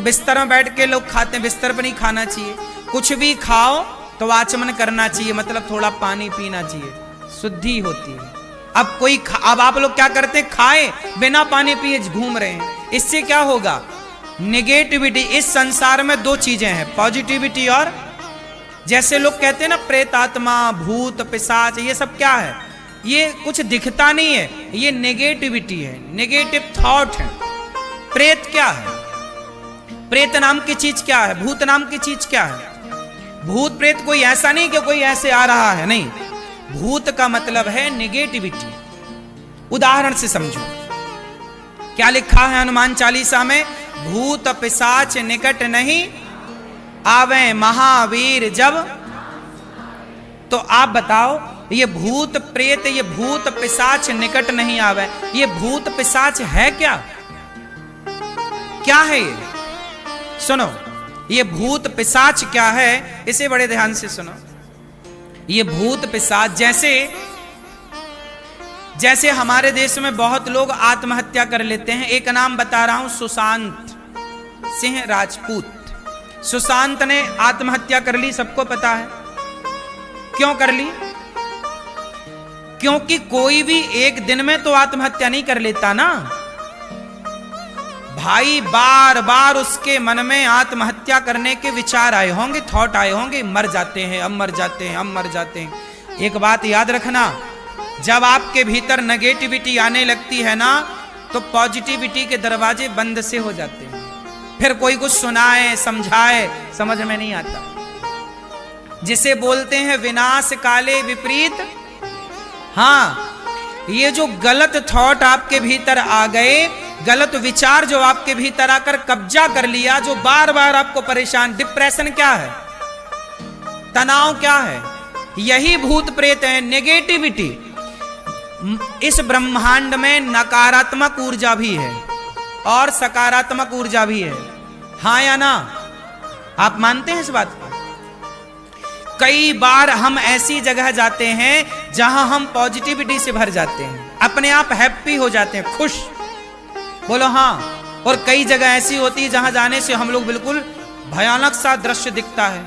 बिस्तर में बैठ के लोग खाते हैं, बिस्तर पर नहीं खाना चाहिए। कुछ भी खाओ तो आचमन करना चाहिए, मतलब थोड़ा पानी पीना चाहिए, शुद्धि होती है। अब आप लोग क्या करते हैं, खाए बिना पानी पिए घूम रहे हैं, इससे क्या होगा, नेगेटिविटी। इस संसार में दो चीजें हैं, पॉजिटिविटी और, जैसे लोग कहते हैं ना प्रेत आत्मा, भूत पिशाच, ये सब क्या है, ये कुछ दिखता नहीं है, ये नेगेटिविटी है, नेगेटिव थॉट है। प्रेत क्या है, प्रेत नाम की चीज क्या है, भूत नाम की चीज क्या है। भूत प्रेत कोई ऐसा नहीं कि कोई ऐसे आ रहा है, नहीं, भूत का मतलब है नेगेटिविटी। उदाहरण से समझो, क्या लिखा है हनुमान चालीसा में, भूत पिशाच निकट नहीं आवे महावीर जब। तो आप बताओ, ये भूत प्रेत, ये भूत पिशाच निकट नहीं आवे, ये भूत पिशाच है क्या, क्या है ये, सुनो, ये भूत पिशाच क्या है, इसे बड़े ध्यान से सुनो। ये भूत पिशाच, जैसे हमारे देश में बहुत लोग आत्महत्या कर लेते हैं। एक नाम बता रहा हूं, सुशांत सिंह राजपूत। सुशांत ने आत्महत्या कर ली, सबको पता है। क्यों कर ली, क्योंकि कोई भी एक दिन में तो आत्महत्या नहीं कर लेता ना भाई, बार बार उसके मन में आत्महत्या करने के विचार आए होंगे, थॉट आए होंगे, मर जाते हैं, अब मर जाते हैं, अब मर जाते हैं। एक बात याद रखना, जब आपके भीतर नेगेटिविटी आने लगती है ना, तो पॉजिटिविटी के दरवाजे बंद से हो जाते हैं। फिर कोई कुछ सुनाए समझाए समझ में नहीं आता। जिसे बोलते हैं विनाश काले विपरीत। हाँ, ये जो गलत थॉट आपके भीतर आ गए, गलत विचार जो आपके भीतर आकर कब्जा कर लिया, जो बार बार आपको परेशान, डिप्रेशन क्या है, तनाव क्या है, यही भूत प्रेत है, नेगेटिविटी। इस ब्रह्मांड में नकारात्मक ऊर्जा भी है और सकारात्मक ऊर्जा भी है, हाँ या ना, आप मानते हैं इस बात को। कई बार हम ऐसी जगह जाते हैं जहां हम पॉजिटिविटी से भर जाते हैं, अपने आप हैप्पी हो जाते हैं, खुश, बोलो हाँ। और कई जगह ऐसी होती है जहां जाने से हम लोग बिल्कुल भयानक सा दृश्य दिखता है,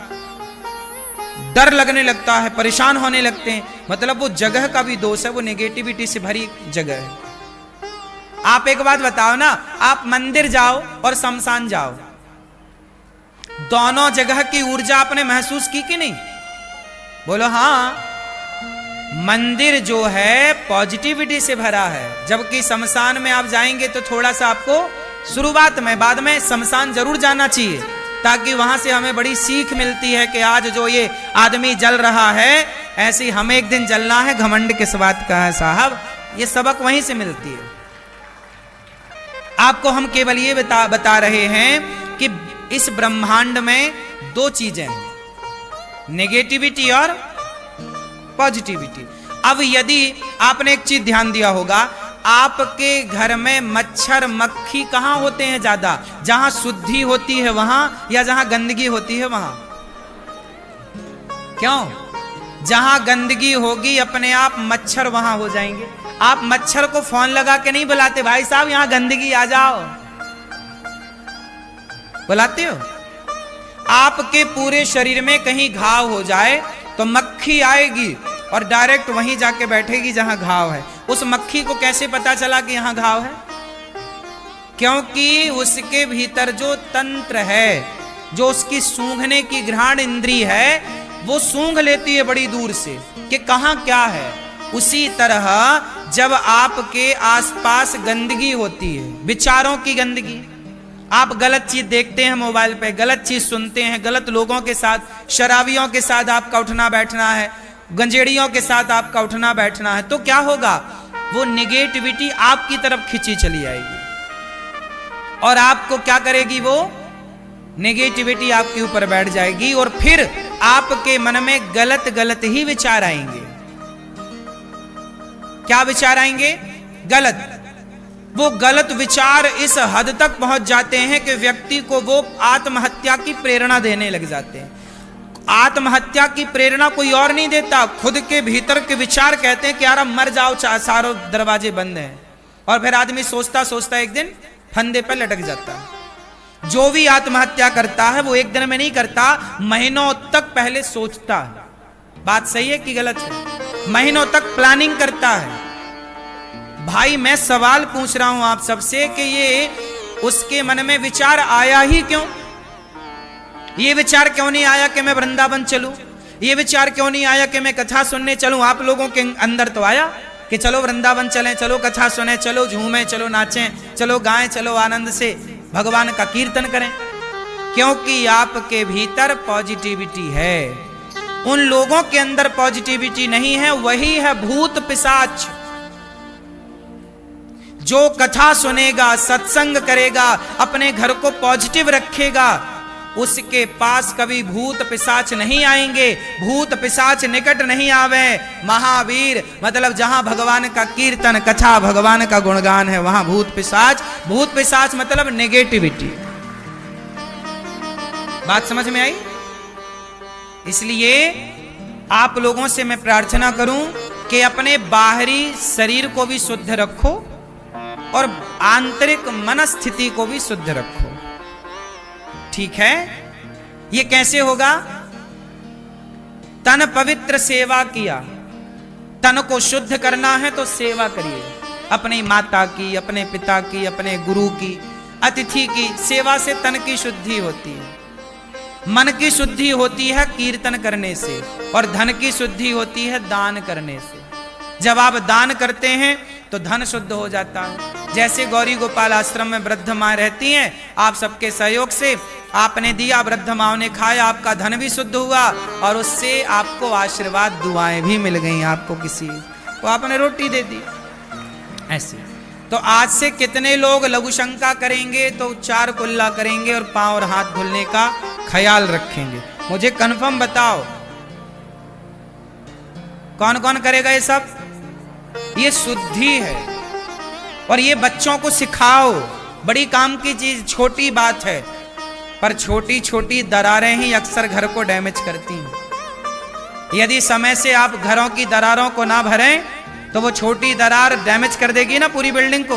डर लगने लगता है, परेशान होने लगते हैं, मतलब वो जगह का भी दोष है, वो नेगेटिविटी से भरी जगह है। आप एक बात बताओ ना, आप मंदिर जाओ और शमशान जाओ, दोनों जगह की ऊर्जा आपने महसूस की कि नहीं, बोलो हाँ। मंदिर जो है पॉजिटिविटी से भरा है, जबकि शमशान में आप जाएंगे तो थोड़ा सा आपको शुरुआत में, बाद में शमशान जरूर जाना चाहिए, ताकि वहां से हमें बड़ी सीख मिलती है कि आज जो ये आदमी जल रहा है, ऐसे हमें एक दिन जलना है, घमंड किस बात का है साहब, ये सबक वहीं से मिलती है। आपको हम केवल ये बता रहे हैं कि इस ब्रह्मांड में दो चीजें हैं, नेगेटिविटी और पॉजिटिविटी। अब यदि आपने एक चीज ध्यान दिया होगा, आपके घर में मच्छर मक्खी कहां होते हैं ज्यादा, जहां शुद्धि होती है वहां, या जहां गंदगी होती है वहां। क्यों, जहां गंदगी होगी अपने आप मच्छर वहां हो जाएंगे। आप मच्छर को फोन लगा के नहीं बुलाते, भाई साहब यहां गंदगी आ जाओ, बुलाते हो। आपके पूरे शरीर में कहीं घाव हो जाए तो मक्खी आएगी और डायरेक्ट वहीं जाके बैठेगी जहां घाव है। उस मक्खी को कैसे पता चला कि यहां घाव है, क्योंकि उसके भीतर जो तंत्र है, जो उसकी सूंघने की घ्राण इंद्री है, वो सूंघ लेती है बड़ी दूर से कि कहां क्या है। उसी तरह जब आपके आसपास गंदगी होती है, विचारों की गंदगी, आप गलत चीज देखते हैं मोबाइल पे, गलत चीज सुनते हैं, गलत लोगों के साथ, शराबियों के साथ आपका उठना बैठना है, गंजेड़ियों के साथ आपका उठना बैठना है, तो क्या होगा, वो नेगेटिविटी आपकी तरफ खींची चली आएगी और आपको क्या करेगी, वो नेगेटिविटी आपके ऊपर बैठ जाएगी और फिर आपके मन में गलत गलत ही विचार आएंगे। क्या विचार आएंगे, गलत। वो गलत विचार इस हद तक पहुंच जाते हैं कि व्यक्ति को वो आत्महत्या की प्रेरणा देने लग जाते हैं। आत्महत्या की प्रेरणा कोई और नहीं देता, खुद के भीतर के विचार कहते हैं कि यार मर जाओ, सारों दरवाजे बंद हैं, और फिर आदमी सोचता सोचता एक दिन फंदे पर लटक जाता है। जो भी आत्महत्या करता है वो एक दिन में नहीं करता, महीनों तक पहले सोचता है। बात सही है कि गलत है? महीनों तक प्लानिंग करता है। भाई मैं सवाल पूछ रहा हूं आप सबसे कि ये उसके मन में विचार आया ही क्यों? ये विचार क्यों नहीं आया कि मैं वृंदावन चलूं? ये विचार क्यों नहीं आया कि मैं कथा सुनने चलूं? आप लोगों के अंदर तो आया कि चलो वृंदावन चलें, चलो कथा सुने, चलो झूमें, चलो नाचें, चलो गाएं, चलो आनंद से भगवान का कीर्तन करें, क्योंकि आपके भीतर पॉजिटिविटी है। उन लोगों के अंदर पॉजिटिविटी नहीं है, वही है भूत पिशाच। जो कथा सुनेगा, सत्संग करेगा, अपने घर को पॉजिटिव रखेगा, उसके पास कभी भूत पिशाच नहीं आएंगे, भूत पिशाच निकट नहीं आवे। महावीर मतलब जहां भगवान का कीर्तन कथा, भगवान का गुणगान है, वहां भूत पिशाच मतलब नेगेटिविटी। बात समझ में आई? इसलिए आप लोगों से मैं प्रार्थना करूं कि अपने बाहरी शरीर को भी शुद्ध रखो और आंतरिक मनस्थिति को भी शुद्ध रखो। ठीक है? ये कैसे होगा? तन पवित्र सेवा किया, तन को शुद्ध करना है तो सेवा करिए, अपनी माता की, अपने पिता की, अपने गुरु की, अतिथि की सेवा से तन की शुद्धि होती है। मन की शुद्धि होती है कीर्तन करने से, और धन की शुद्धि होती है दान करने से। जब आप दान करते हैं तो धन शुद्ध हो जाता है। जैसे गौरी गोपाल आश्रम में वृद्ध माँ रहती हैं, आप सबके सहयोग से आपने दिया, वृद्ध माँ ने खाया, आपका धन भी शुद्ध हुआ और उससे आपको आशीर्वाद दुआएं भी मिल गई। आपको किसी को आपने रोटी दे दी ऐसे। तो आज से कितने लोग लघु शंका करेंगे तो 4 कुल्ला करेंगे और पांव और हाथ धुलने का ख्याल रखेंगे? मुझे कंफर्म बताओ कौन कौन करेगा ये सब? ये शुद्धि है और ये बच्चों को सिखाओ। बड़ी काम की चीज, छोटी बात है, पर छोटी छोटी दरारें ही अक्सर घर को डैमेज करती हैं। यदि समय से आप घरों की दरारों को ना भरें तो वो छोटी दरार डैमेज कर देगी ना पूरी बिल्डिंग को।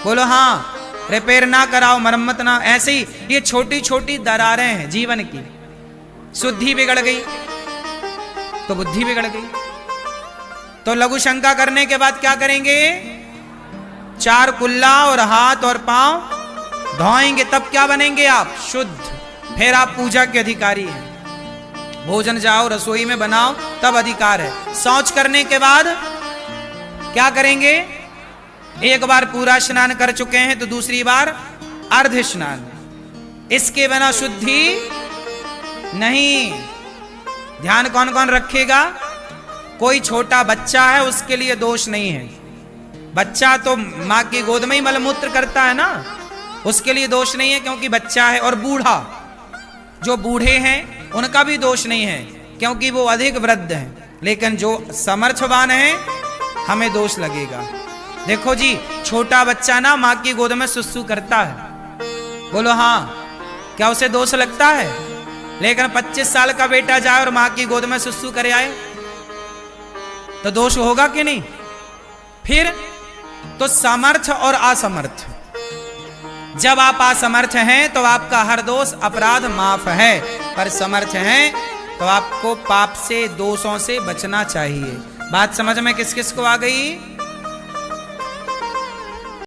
बोलो हाँ, रिपेयर ना कराओ, मरम्मत ना। ऐसे ही ये छोटी छोटी दरारें हैं जीवन की। शुद्धि बिगड़ गई तो बुद्धि बिगड़ गई। तो लघु शंका करने के बाद क्या करेंगे? 4 कुल्ला और हाथ और पांव धोएंगे, तब क्या बनेंगे आप? शुद्ध। फिर आप पूजा के अधिकारी हैं। भोजन जाओ रसोई में बनाओ तब अधिकार है। शौच करने के बाद क्या करेंगे? एक बार पूरा स्नान कर चुके हैं तो दूसरी बार अर्ध स्नान। इसके बिना शुद्धि नहीं। ध्यान कौन कौन रखेगा? कोई छोटा बच्चा है उसके लिए दोष नहीं है। बच्चा तो मां की गोद में ही मलमूत्र करता है ना, उसके लिए दोष नहीं है क्योंकि बच्चा है। और बूढ़ा, जो बूढ़े हैं उनका भी दोष नहीं है क्योंकि वो अधिक वृद्ध हैं। लेकिन जो समर्थवान है हमें दोष लगेगा। देखो जी, छोटा बच्चा ना मां की गोद में सुसु करता है। बोलो हाँ, क्या उसे दोष लगता है? लेकिन 25 साल का बेटा जाए और मां की गोद में सुसु करे आए तो दोष होगा कि नहीं? फिर तो समर्थ और असमर्थ, जब आप असमर्थ हैं तो आपका हर दोष अपराध माफ है, पर समर्थ हैं तो आपको पाप से, दोषों से बचना चाहिए। बात समझ में किस किस को आ गई?